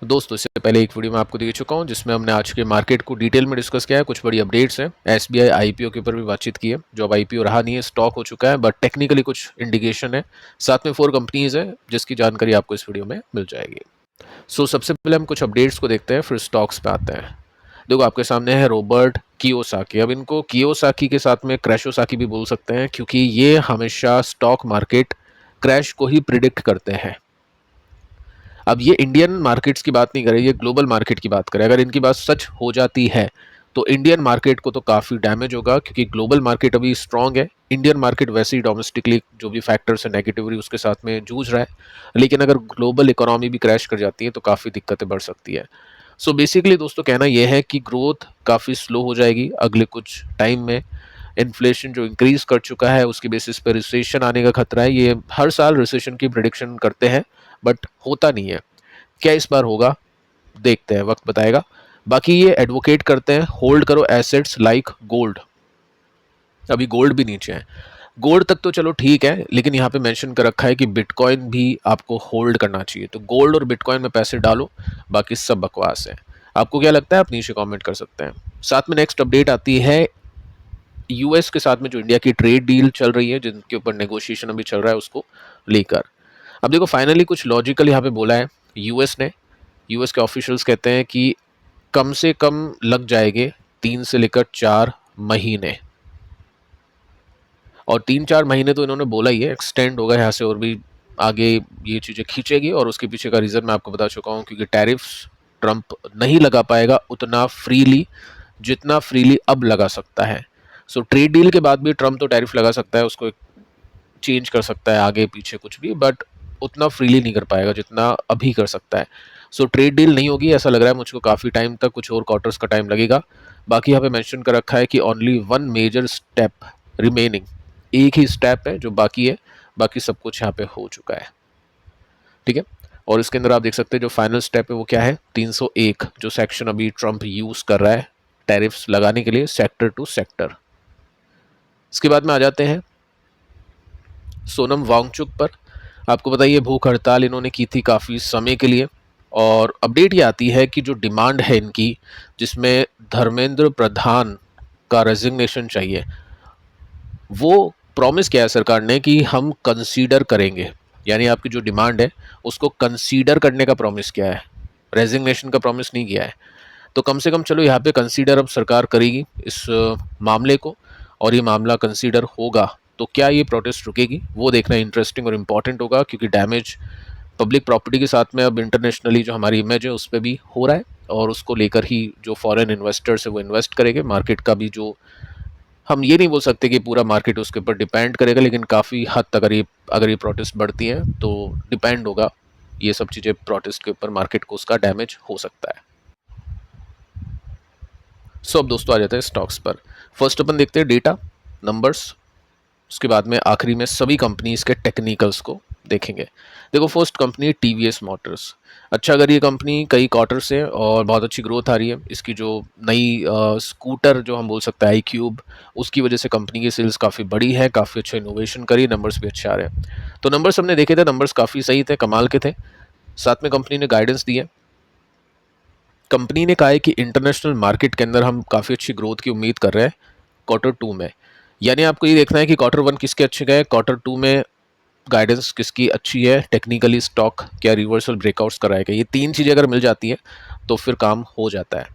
दोस्तों, इससे पहले एक वीडियो में आपको दे चुका हूं जिसमें हमने आज के मार्केट को डिटेल में डिस्कस किया है। कुछ बड़ी अपडेट्स हैं। एसबीआई आईपीओ के ऊपर भी बातचीत की है। जो अब आईपीओ रहा नहीं है, स्टॉक हो चुका है, बट टेक्निकली कुछ इंडिकेशन है। साथ में 4 कंपनीज है जिसकी जानकारी आपको इस वीडियो में मिल जाएगी। सबसे पहले हम कुछ अपडेट्स को देखते हैं, फिर स्टॉक्स पे आते हैं। देखो, आपके सामने है रॉबर्ट कियोसाकी। अब इनको कियोसाकी के साथ में क्रैशोसाकी भी बोल सकते हैं, क्योंकि ये हमेशा स्टॉक मार्केट क्रैश को ही प्रिडिक्ट करते हैं। अब ये इंडियन मार्केट्स की बात नहीं करे, ये ग्लोबल मार्केट की बात करें। अगर इनकी बात सच हो जाती है तो इंडियन मार्केट को तो काफ़ी डैमेज होगा, क्योंकि ग्लोबल मार्केट अभी स्ट्रांग है। इंडियन मार्केट वैसे ही डोमेस्टिकली जो भी फैक्टर्स है नेगेटिवली उसके साथ में जूझ रहा है, लेकिन अगर ग्लोबल इकोनॉमी भी क्रैश कर जाती है तो काफ़ी दिक्कतें बढ़ सकती है। बेसिकली दोस्तों, कहना यह है कि ग्रोथ काफ़ी स्लो हो जाएगी अगले कुछ टाइम में। इन्फ्लेशन जो इंक्रीज कर चुका है उसकी बेसिस पर रिसेशन आने का खतरा है। ये हर साल रिसेशन की प्रिडिक्शन करते हैं, बट होता नहीं है। क्या इस बार होगा, देखते हैं, वक्त बताएगा। बाकी ये एडवोकेट करते हैं होल्ड करो एसेट्स लाइक गोल्ड। अभी गोल्ड भी नीचे है। गोल्ड तक तो चलो ठीक है, लेकिन यहाँ पे मेंशन कर रखा है कि बिटकॉइन भी आपको होल्ड करना चाहिए। तो गोल्ड और बिटकॉइन में पैसे डालो, बाकी सब बकवास है। आपको क्या लगता है, आप नीचे कमेंट कर सकते हैं। साथ में नेक्स्ट अपडेट आती है यूएस के साथ में जो इंडिया की ट्रेड डील चल रही है, जिनके ऊपर नेगोशिएशन अभी चल रहा है, उसको लेकर। अब देखो, फाइनली कुछ लॉजिकल यहाँ पे बोला है यूएस ने। यूएस के ऑफिशियल्स कहते हैं कि कम से कम लग जाएंगे 3 से लेकर 4 महीने, और 3-4 महीने तो इन्होंने बोला ही है, एक्सटेंड होगा यहाँ से और भी आगे ये चीज़ें खींचेगी। और उसके पीछे का रीज़न मैं आपको बता चुका हूँ, क्योंकि टैरिफ्स ट्रंप नहीं लगा पाएगा उतना फ्रीली जितना फ्रीली अब लगा सकता है। ट्रेड डील के बाद भी ट्रंप तो टैरिफ लगा सकता है, उसको चेंज कर सकता है आगे पीछे कुछ भी, बट उतना फ्रीली नहीं कर पाएगा जितना अभी कर सकता है। ट्रेड डील नहीं होगी ऐसा लग रहा है मुझको, काफ़ी टाइम तक, कुछ और क्वार्टर्स का टाइम लगेगा। बाकी यहाँ पे मेंशन कर रखा है कि ओनली 1 मेजर स्टेप रिमेनिंग, एक ही स्टेप है जो बाकी है, बाकी सब कुछ यहाँ पे हो चुका है। ठीक है। और इसके अंदर आप देख सकते हैं जो फाइनल स्टेप है वो क्या है, 301 जो सेक्शन अभी ट्रंप यूज कर रहा है टैरिफ्स लगाने के लिए, सेक्टर टू सेक्टर। इसके बाद में आ जाते हैं सोनम वांगचुक पर। आपको बताइए, भूख हड़ताल इन्होंने की थी काफ़ी समय के लिए, और अपडेट ये आती है कि जो डिमांड है इनकी, जिसमें धर्मेंद्र प्रधान का रेजिग्नेशन चाहिए, वो प्रॉमिस किया है सरकार ने कि हम कंसीडर करेंगे। यानी आपकी जो डिमांड है उसको कंसीडर करने का प्रॉमिस किया है, रेजिग्नेशन का प्रॉमिस नहीं किया है। तो कम से कम चलो यहाँ पे कंसीडर अब सरकार करेगी इस मामले को, और ये मामला कंसीडर होगा तो क्या ये प्रोटेस्ट रुकेगी, वो देखना इंटरेस्टिंग और इम्पॉर्टेंट होगा, क्योंकि डैमेज पब्लिक प्रॉपर्टी के साथ में अब इंटरनेशनली जो हमारी इमेज है उस पर भी हो रहा है, और उसको लेकर ही जो फॉरेन इन्वेस्टर्स है वो इन्वेस्ट करेंगे। मार्केट का भी जो, हम ये नहीं बोल सकते कि पूरा मार्केट उसके ऊपर डिपेंड करेगा, लेकिन काफ़ी हद तक अगर ये प्रोटेस्ट बढ़ती हैं तो डिपेंड होगा ये सब चीज़ें प्रोटेस्ट के ऊपर, मार्केट को उसका डैमेज हो सकता है। अब दोस्तों आ जाते हैं स्टॉक्स पर। फर्स्ट अपन देखते हैं डेटा, नंबर्स। उसके बाद में आखिरी में सभी कंपनीज के टेक्निकल्स को देखेंगे। देखो, फर्स्ट कंपनी टीवीएस मोटर्स। अच्छा, अगर ये कंपनी कई क्वार्टर से और बहुत अच्छी ग्रोथ आ रही है, इसकी जो नई स्कूटर जो हम बोल सकते हैं आई क्यूब, उसकी वजह से कंपनी की सेल्स काफ़ी बड़ी है, काफ़ी अच्छा इनोवेशन करी, नंबर्स भी अच्छे आ रहे हैं। तो नंबर्स हमने देखे थे, नंबर्स काफ़ी सही थे, कमाल के थे। साथ में कंपनी ने गाइडेंस दी है। कंपनी ने कहा है कि इंटरनेशनल मार्केट के अंदर हम काफ़ी अच्छी ग्रोथ की उम्मीद कर रहे हैं Q2 में। यानी आपको ये देखना है कि Q1 किसके अच्छे गए, Q2 में गाइडेंस किसकी अच्छी है, टेक्निकली स्टॉक क्या रिवर्सल ब्रेकआउट्स कराएगा। ये 3 चीज़ें अगर मिल जाती है तो फिर काम हो जाता है।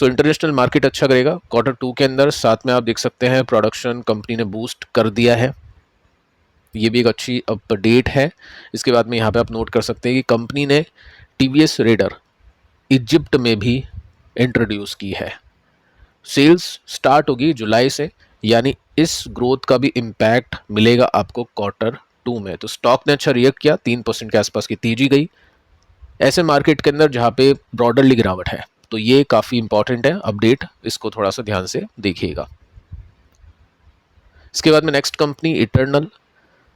इंटरनेशनल मार्केट अच्छा करेगा Q2 के अंदर। साथ में आप देख सकते हैं प्रोडक्शन कंपनी ने बूस्ट कर दिया है, ये भी एक अच्छी अपडेट है। इसके बाद में यहाँ पे आप नोट कर सकते हैं कि कंपनी ने टीवीएस रेडर इजिप्ट में भी इंट्रोड्यूस की है। सेल्स स्टार्ट होगी जुलाई से, यानी इस ग्रोथ का भी इम्पैक्ट मिलेगा आपको Q2 में। तो स्टॉक ने अच्छा रिएक्ट किया, 3% के आसपास की तेजी गई ऐसे मार्केट के अंदर जहाँ पे ब्रॉडरली गिरावट है। तो ये काफ़ी इंपॉर्टेंट है अपडेट, इसको थोड़ा सा ध्यान से देखिएगा। इसके बाद में नेक्स्ट कंपनी इटर्नल।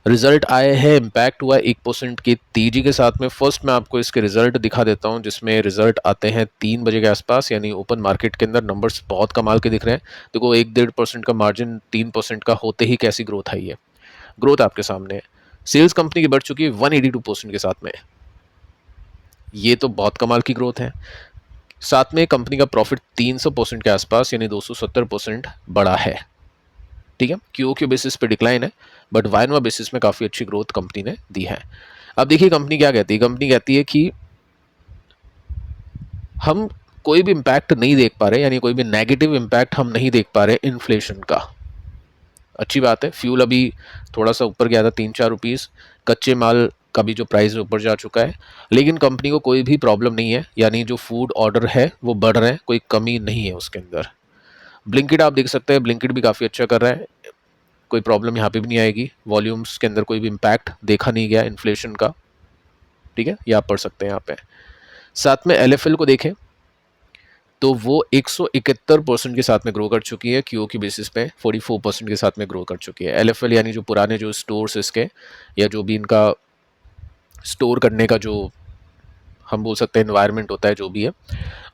रिजल्ट आए हैं, इम्पैक्ट हुआ 1% की तेजी के साथ में। फर्स्ट मैं आपको इसके रिजल्ट दिखा देता हूं, जिसमें रिजल्ट आते हैं 3 बजे के आसपास, यानी ओपन मार्केट के अंदर नंबर्स बहुत कमाल के दिख रहे हैं। देखो, 1-1.5% का मार्जिन 3% का होते ही कैसी ग्रोथ आई है। ग्रोथ आपके सामने है। सेल्स कंपनी की बढ़ चुकी है 182% के साथ में। ये तो बहुत कमाल की ग्रोथ है। साथ में कंपनी का प्रॉफिट 300% के आसपास यानी 270% बढ़ा है। ठीक है, क्यूओक्यू बेसिस पे डिक्लाइन है, बट वायनवा बेसिस में काफ़ी अच्छी ग्रोथ कंपनी ने दी है। अब देखिए कंपनी क्या कहती है, कंपनी कहती है कि हम कोई भी इम्पैक्ट नहीं देख पा रहे, यानी कोई भी नेगेटिव इम्पैक्ट हम नहीं देख पा रहे इन्फ्लेशन का। अच्छी बात है, फ्यूल अभी थोड़ा सा ऊपर गया था 3-4 रुपीज़, कच्चे माल का भी जो प्राइस है ऊपर जा चुका है, लेकिन कंपनी को कोई भी प्रॉब्लम नहीं है, यानी जो फूड ऑर्डर है वो बढ़ रहे हैं, कोई कमी नहीं है उसके अंदर। ब्लिंकिट आप देख सकते हैं, ब्लिंकिट भी काफ़ी अच्छा कर रहा है, कोई प्रॉब्लम यहाँ पे भी नहीं आएगी, वॉल्यूम्स के अंदर कोई भी इम्पैक्ट देखा नहीं गया इन्फ्लेशन का। ठीक है, ये आप पढ़ सकते हैं यहाँ पे। साथ में एलएफएल को देखें तो वो 171% के साथ में ग्रो कर चुकी है, क्यू की बेसिस पे 44% के साथ में ग्रो कर चुकी है। एलएफएल यानी जो पुराने जो स्टोर्स इसके, या जो भी इनका स्टोर करने का जो हम बोल सकते हैं एनवायरनमेंट होता है, जो भी है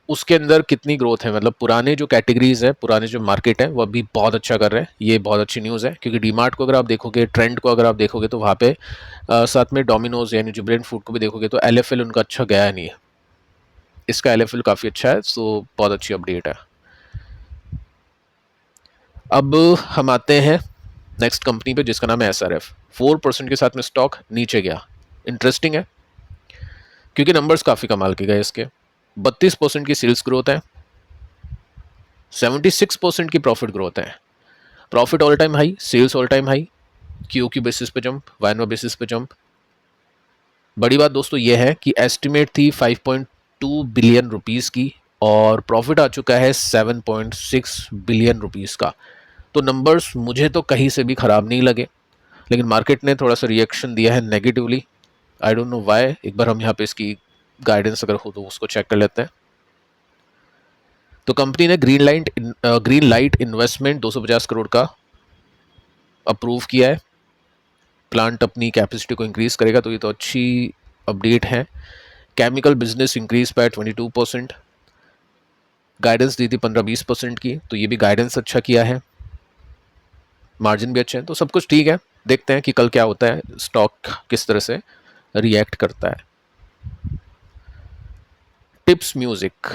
उसके अंदर कितनी ग्रोथ है, मतलब पुराने जो कैटेगरीज है, पुराने जो मार्केट है, वो अभी बहुत अच्छा कर रहे हैं। ये बहुत अच्छी न्यूज़ है, क्योंकि डीमार्ट को अगर आप देखोगे, ट्रेंड को अगर आप देखोगे, तो वहाँ पे साथ में डोमिनोज यानी जुबिलेंट फूड को भी देखोगे तो एलएफएल उनका अच्छा गया नहीं है, इसका एलएफएल काफ़ी अच्छा है, सो बहुत अच्छी अपडेट है। अब हम आते हैं नेक्स्ट कंपनी पे जिसका नाम है एसआरएफ। 4% के साथ में स्टॉक नीचे गया, इंटरेस्टिंग है क्योंकि नंबर्स काफ़ी कमाल के गए इसके। 32% की सेल्स ग्रोथ है, 76% की प्रॉफिट ग्रोथ है। Profit all time high, sales all time high, Q की बेसिस पे जंप, वायनवा बेसिस पे जंप। बड़ी बात दोस्तों ये है कि एस्टिमेट थी 5.2 बिलियन रुपीस की और प्रॉफिट आ चुका है 7.6 बिलियन रुपीस का। तो नंबर्स मुझे तो कहीं से भी ख़राब नहीं लगे, लेकिन मार्केट ने थोड़ा सा रिएक्शन दिया है negatively. I don't know why. एक बार हम यहाँ पे इसकी गाइडेंस अगर हो तो उसको चेक कर लेते हैं। तो कंपनी ने ग्रीन लाइट इन्वेस्टमेंट 250 करोड़ का अप्रूव किया है, प्लांट अपनी कैपेसिटी को इंक्रीज करेगा, तो ये तो अच्छी अपडेट है। Chemical business increase by 22%, guidance दी थी 15-20% की, तो ये भी गाइडेंस अच्छा किया है, मार्जिन भी अच्छे हैं, तो सब कुछ ठीक है। देखते हैं कि कल क्या होता है, स्टॉक किस तरह से रिएक्ट करता है। टिप्स म्यूजिक,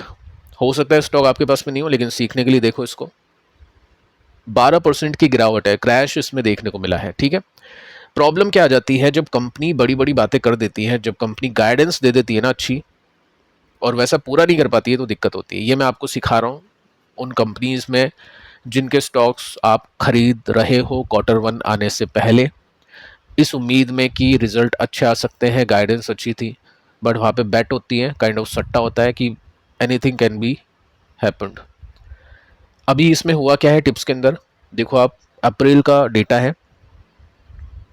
हो सकता है स्टॉक आपके पास में नहीं हो, लेकिन सीखने के लिए देखो इसको। 12% की गिरावट है, क्रैश इसमें देखने को मिला है। ठीक है, प्रॉब्लम क्या आ जाती है जब कंपनी बड़ी बड़ी बातें कर देती है, जब कंपनी गाइडेंस दे देती है ना अच्छी, और वैसा पूरा नहीं कर पाती है, तो दिक्कत होती है। ये मैं आपको सिखा रहा हूँ उन कंपनीज में जिनके स्टॉक्स आप खरीद रहे हो Q1 आने से पहले, इस उम्मीद में कि रिजल्ट अच्छे आ सकते हैं, गाइडेंस अच्छी थी, बट वहाँ पे बेट होती है, काइंड ऑफ सट्टा होता है कि एनीथिंग कैन बी हैपेंड। अभी इसमें हुआ क्या है टिप्स के अंदर, देखो आप, अप्रैल का डेटा है,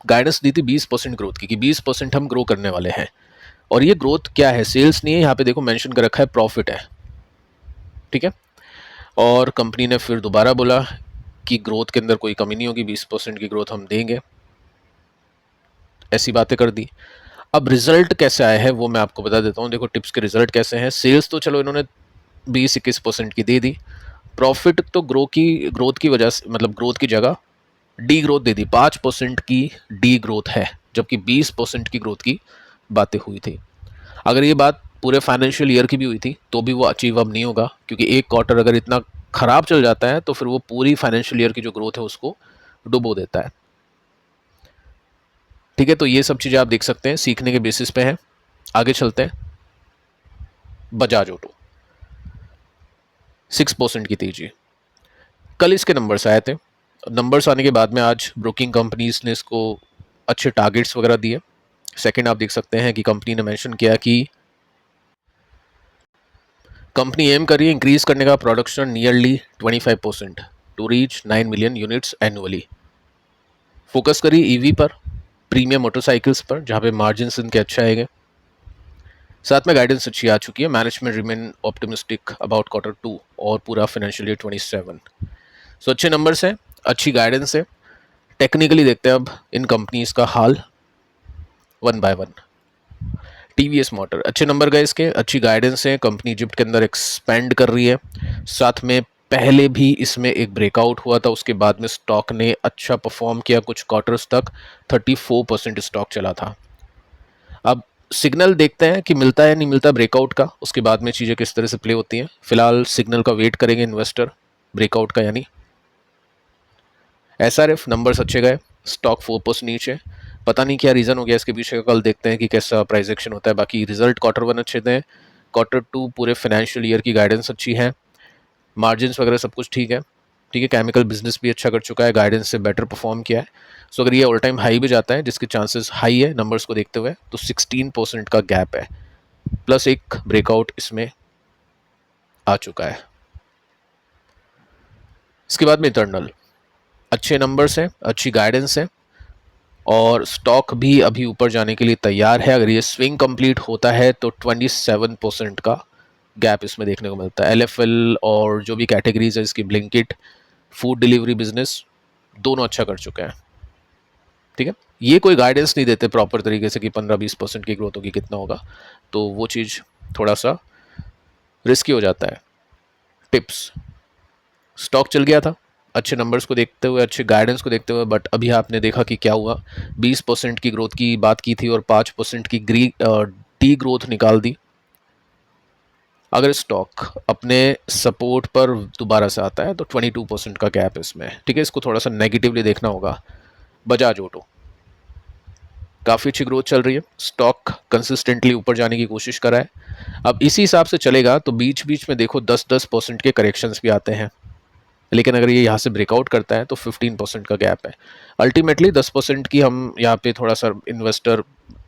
गाइडेंस दी थी 20% ग्रोथ की, कि 20% हम ग्रो करने वाले हैं, और ये ग्रोथ क्या है, सेल्स नहीं है, यहाँ पे देखो मेंशन कर रखा है प्रॉफिट है। ठीक है, और कंपनी ने फिर दोबारा बोला कि ग्रोथ के अंदर कोई कमी नहीं होगी, 20% की ग्रोथ हम देंगे, ऐसी बातें कर दी। अब रिजल्ट कैसे आया है वो मैं आपको बता देता हूँ। देखो टिप्स के रिजल्ट कैसे हैं। सेल्स तो चलो इन्होंने 20-21% की दे दी, प्रॉफिट तो ग्रोथ की वजह से, मतलब ग्रोथ की जगह डी ग्रोथ दे दी, 5% की डी ग्रोथ है, जबकि 20% की ग्रोथ की बातें हुई थी। अगर ये बात पूरे फाइनेंशियल ईयर की भी हुई थी तो भी वो अचीव अब नहीं होगा, क्योंकि एक क्वार्टर अगर इतना खराब चल जाता है तो फिर वो पूरी फाइनेंशियल ईयर की जो ग्रोथ है उसको डुबो देता है। ठीक है, तो ये सब चीज़ें आप देख सकते हैं, सीखने के बेसिस पे है। आगे चलते हैं। बजाज ऑटो 6% की तेजी, कल इसके नंबर्स आए थे, नंबर्स आने के बाद में आज ब्रोकिंग कंपनीज ने इसको अच्छे टारगेट्स वगैरह दिए। सेकंड आप देख सकते हैं कि कंपनी ने मेंशन किया कि कंपनी एम कर रही है इंक्रीज करने का production nearly 25% to reach 9 million units annually. Focus करी ईवी पर, प्रीमियम मोटरसाइकिल्स पर, जहाँ पे मार्जिन इनके अच्छे आएंगे। साथ में गाइडेंस अच्छी आ चुकी है, management remain optimistic about Q2 और पूरा फाइनेंशियल ईयर 27। सो अच्छे नंबर्स हैं, अच्छी गाइडेंस है। टेक्निकली देखते हैं अब इन कंपनीज का हाल one by one. TVS motor, अच्छे नंबर गए इसके, अच्छी गाइडेंस है, कंपनी इजिप्ट के अंदर एक्सपेंड कर रही है। साथ में पहले भी इसमें एक ब्रेकआउट हुआ था, उसके बाद में स्टॉक ने अच्छा परफॉर्म किया कुछ क्वार्टर्स तक, 34% स्टॉक चला था। अब सिग्नल देखते हैं कि मिलता है नहीं मिलता ब्रेकआउट का, उसके बाद में चीज़ें किस तरह से प्ले होती हैं। फिलहाल सिग्नल का वेट करेंगे इन्वेस्टर, ब्रेकआउट का यानी। एसआरएफ नंबर्स अच्छे गए, स्टॉक 4% नीचे, पता नहीं क्या रीज़न हो गया इसके पीछे का, कल देखते हैं कि कैसा प्राइस एक्शन होता है। बाकी रिजल्ट Q1 अच्छे थे, Q2 पूरे फाइनेंशियल ईयर की गाइडेंस अच्छी है, मार्जिन वगैरह सब कुछ ठीक है। ठीक है, केमिकल बिजनेस भी अच्छा कर चुका है, गाइडेंस से बेटर परफॉर्म किया है। सो अगर ये ऑल टाइम हाई भी जाता है, जिसके चांसेस हाई है नंबर्स को देखते हुए, तो 16% का गैप है, प्लस एक ब्रेकआउट इसमें आ चुका है। इसके बाद में इंटरनल अच्छे नंबर्स हैं, अच्छी गाइडेंस है, और स्टॉक भी अभी ऊपर जाने के लिए तैयार है। अगर ये स्विंग कंप्लीट होता है तो 27% का गैप इसमें देखने को मिलता है। एलएफएल और जो भी कैटेगरीज है इसकी, ब्लिंकिट, फूड डिलीवरी बिजनेस, दोनों अच्छा कर चुके हैं। ठीक है, ये कोई गाइडेंस नहीं देते प्रॉपर तरीके से कि 15-20% की ग्रोथ होगी, कितना होगा, तो वो चीज़ थोड़ा सा रिस्की हो जाता है। टिप्स, स्टॉक चल गया था अच्छे नंबर्स को देखते हुए, अच्छे गाइडेंस को देखते हुए, बट अभी आपने देखा कि क्या हुआ। 20% की ग्रोथ की बात की थी और 5% की डी ग्रोथ निकाल दी। अगर स्टॉक अपने सपोर्ट पर दोबारा से आता है तो 22% का गैप इसमें। ठीक है, इसको थोड़ा सा नेगेटिवली देखना होगा। बजाज ऑटो काफ़ी अच्छी ग्रोथ चल रही है, स्टॉक कंसिस्टेंटली ऊपर जाने की कोशिश कर रहा है। अब इसी हिसाब से चलेगा तो बीच बीच में देखो 10-10% के करेक्शंस भी आते हैं, लेकिन अगर ये यहाँ से ब्रेकआउट करता है तो 15% का गैप है। अल्टीमेटली 10% की हम यहाँ पे थोड़ा सा इन्वेस्टर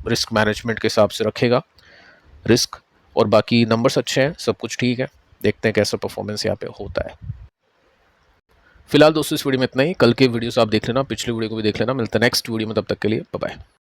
रिस्क मैनेजमेंट के हिसाब से रखेगा रिस्क, और बाकी नंबर्स अच्छे हैं, सब कुछ ठीक है। देखते हैं कैसा परफॉर्मेंस यहाँ पे होता है। फिलहाल दोस्तों इस वीडियो में इतना ही, कल के वीडियोस आप देख लेना, पिछले वीडियो को भी देख लेना। मिलता है नेक्स्ट वीडियो में, तब तक के लिए बाय बाय।